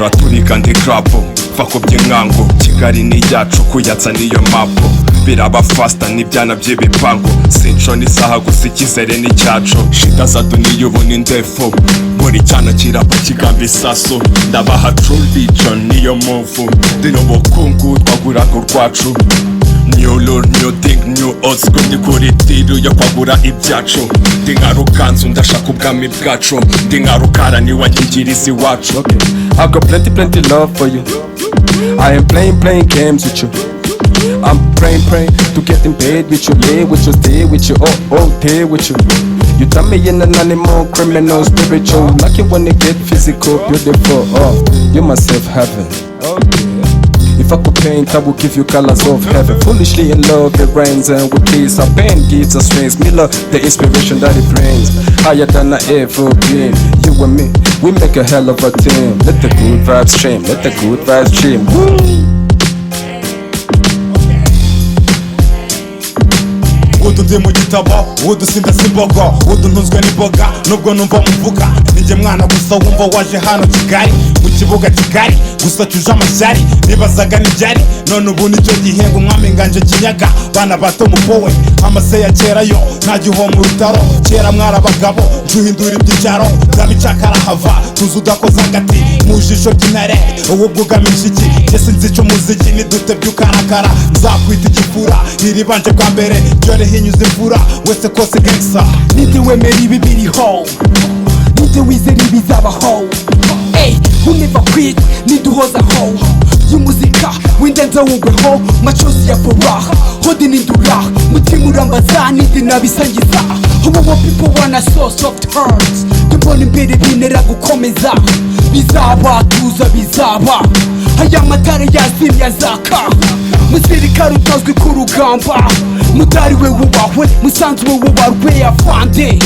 turaturika ndi krapo fako by'inkango Kigali ni yacu kuyatsa niyo mapo biraba faster n'ibyana by'ibipango sinco n'isaha gusa ikizere n'icyaco shida za duniya ubu ni ndefo buri cyana kirapa kigamba isaso ndabaha true religion niyo move ndi n'ubukungu twaguraga urwacu New lore, new thing, new old school Ndi kuri tiru yo kwagura ibyacu Ndi nka Ruganzu ndashaka ubwami bwacu Ndi nka Rukara niwe nkingirizi wacu I got plenty love for you I am playing games with you I'm praying to getting paid with you Lay with you, stay with you, oh, stay with you You turn me in an animal, criminal, spiritual Lucky when it get physical, beautiful, you myself heaven If I could paint, I would give you colors of heaven Foolishly in love, it rains and with peace Our pain gives us wings, me love the inspiration that it brings Higher than I ever been You and me, we make a hell of a team Let the good vibes stream, let the good vibes stream Woo! Udu ndi mu gitabo, udu sindasimbogo Udu ntuzwe n'imboga, nubwo numva muvuga Ninjye mwana gusa wumva waje hano Kigali Mu kibuga Kigali, gusa cyuje amashyari Nibazaga n'ibyari, none ubu nicyo gihe ngo umwami nganje kinyaga Bana bato mupowe, amase ya kera yo Nta giho mu rutaro, kera mwari abagabo Njuhindura iby'icyaro, nzabicaka arahava Tuzi udakoze agati, mu jisho ry'intare Ubu bwugamije iki, jye sinzi icyo umuziki Nidutebye ukarakara, nzakwita igifura Iribanje bwa mbere, ryore hinyuze imvura Wese kose gangsta Ninde wemera ibi biriho Ninde wizera ibizabaho who never quit ninde uhozaho y'umuzika w'indenza wugweho machozi ya furaha hodi nindura mutima urambaza ninde nabisangiza How people wanna so soft hearts Mbona imbere bintera gukomeza Bizaba tuza bizaba Aya matara yazimye azaka Musirikare utazwi ku rugamba Mutari we wubahwe musanzu we wubarwe afande